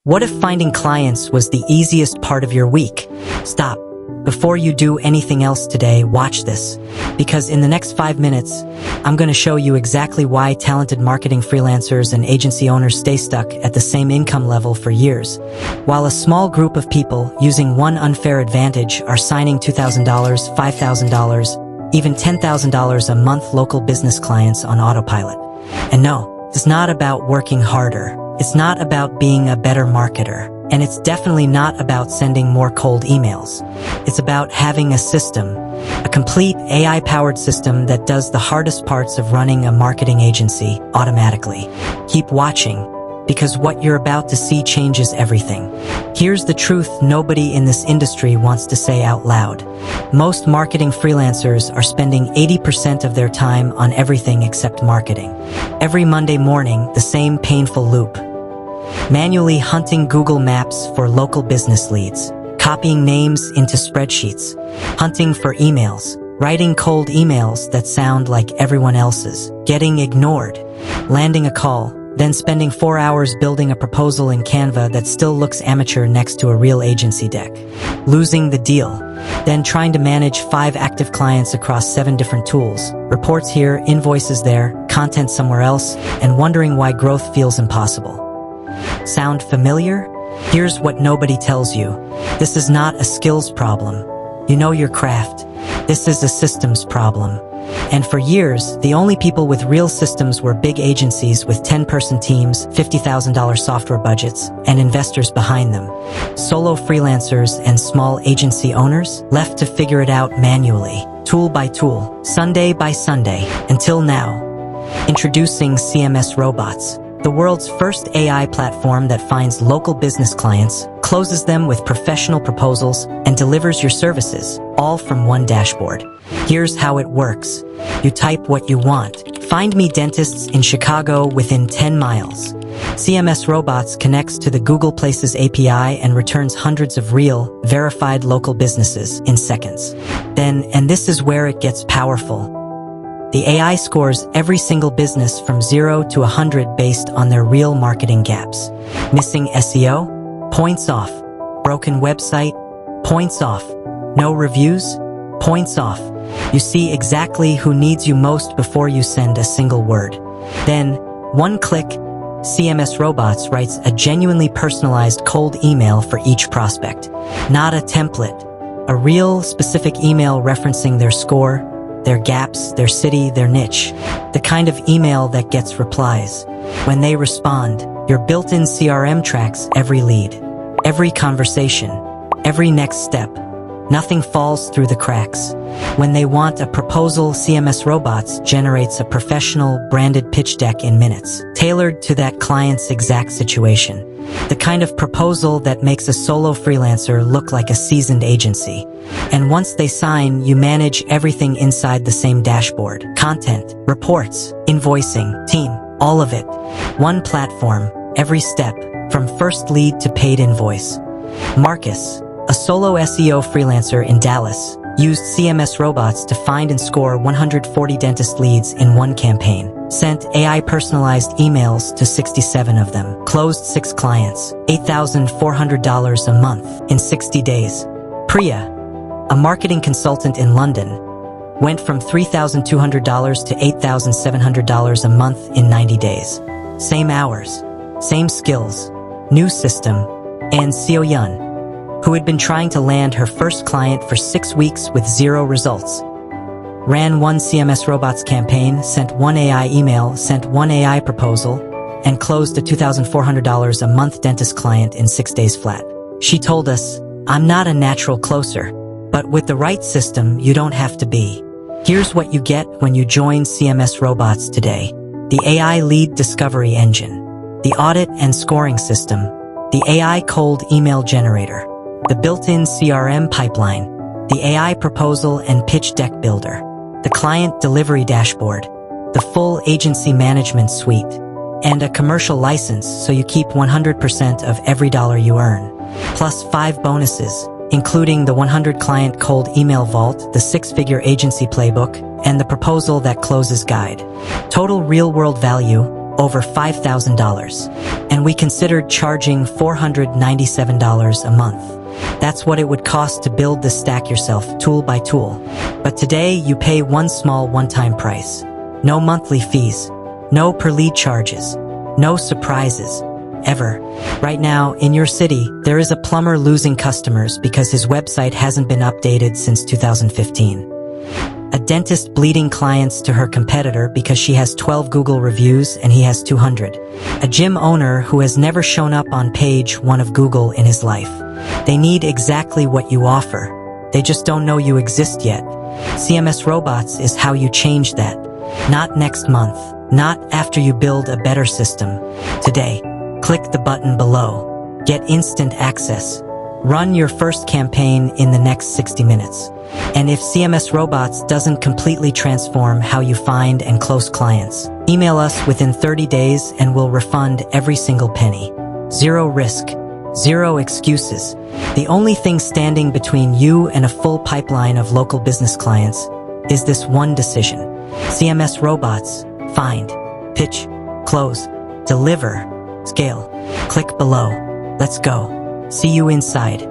What if finding clients was the easiest part of your week? Stop. Before you do anything else today, watch this. Because in the next 5 minutes, I'm going to show you exactly why talented marketing freelancers and agency owners stay stuck at the same income level for years, while a small group of people using one unfair advantage are signing $2,000, $5,000, even $10,000 a month local business clients on autopilot. And no, it's not about working harder. It's not about being a better marketer. And it's definitely not about sending more cold emails. It's about having a system, a complete AI-powered system that does the hardest parts of running a marketing agency automatically. Keep watching, because what you're about to see changes everything. Here's the truth nobody in this industry wants to say out loud. Most marketing freelancers are spending 80% of their time on everything except marketing. Every Monday morning, the same painful loop. Manually hunting Google Maps for local business leads, copying names into spreadsheets, hunting for emails, writing cold emails that sound like everyone else's, getting ignored, landing a call, then spending 4 hours building a proposal in Canva that still looks amateur next to a real agency deck, losing the deal, then trying to manage 5 active clients across 7 different tools, reports here, invoices there, content somewhere else, and wondering why growth feels impossible. Sound familiar? Here's what nobody tells you. This is not a skills problem. You know your craft. This is a systems problem. And for years, the only people with real systems were big agencies with 10-person teams, $50,000 software budgets, and investors behind them. Solo freelancers and small agency owners left to figure it out manually, tool by tool, Sunday by Sunday, until now. Introducing CMSRobots. The world's first AI platform that finds local business clients, closes them with professional proposals, and delivers your services, all from one dashboard. Here's how it works. You type what you want. Find me dentists in Chicago within 10 miles. CMSRobots connects to the Google Places API and returns hundreds of real, verified local businesses in seconds. Then, and this is where it gets powerful, the AI scores every single business from 0 to 100 based on their real marketing gaps. Missing SEO? Points off. Broken website? Points off. No reviews? Points off. You see exactly who needs you most before you send a single word. Then, one click, CMSRobots writes a genuinely personalized cold email for each prospect. Not a template. A real, specific email referencing their score, their gaps, their city, their niche. The kind of email that gets replies. When they respond, your built-in CRM tracks every lead, every conversation, every next step. Nothing falls through the cracks. When they want a proposal, CMSRobots generates a professional, branded pitch deck in minutes, tailored to that client's exact situation. The kind of proposal that makes a solo freelancer look like a seasoned agency. And once they sign, you manage everything inside the same dashboard. Content, reports, invoicing, team, all of it. One platform, every step, from first lead to paid invoice. Marcus, a solo SEO freelancer in Dallas, used CMSRobots to find and score 140 dentist leads in one campaign, sent AI-personalized emails to 67 of them, closed 6 clients, $8,400 a month in 60 days. Priya, a marketing consultant in London, went from $3,200 to $8,700 a month in 90 days. Same hours, same skills, new system. And Seo Yun, who had been trying to land her first client for 6 weeks with 0 results, ran one CMSRobots campaign, sent one AI email, sent one AI proposal, and closed a $2,400 a month dentist client in 6 days flat. She told us, "I'm not a natural closer, but with the right system, you don't have to be." Here's what you get when you join CMSRobots today. The AI lead discovery engine, the audit and scoring system, the AI cold email generator, the built-in CRM pipeline, the AI proposal and pitch deck builder, the client delivery dashboard, the full agency management suite, and a commercial license so you keep 100% of every dollar you earn, plus 5 bonuses, including the 100 client cold email vault, the 6-figure agency playbook, and the proposal that closes guide. Total real-world value, over $5,000. And we considered charging $497 a month. That's what it would cost to build the stack yourself, tool by tool. But today, you pay one small one-time price. No monthly fees. No per lead charges. No surprises. Ever. Right now, in your city, there is a plumber losing customers because his website hasn't been updated since 2015. A dentist bleeding clients to her competitor because she has 12 Google reviews and he has 200. A gym owner who has never shown up on page 1 of Google in his life. They need exactly what you offer. They just don't know you exist yet. CMS Robots is how you change that. Not next month. Not after you build a better system. Today. Click the button below. Get instant access. Run your first campaign in the next 60 minutes. And if CMS Robots doesn't completely transform how you find and close clients, email us within 30 days and we'll refund every single penny. Zero risk. Zero excuses. The only thing standing between you and a full pipeline of local business clients is this one decision. CMS Robots. Find. Pitch. Close. Deliver. Scale. Click below. Let's go. See you inside.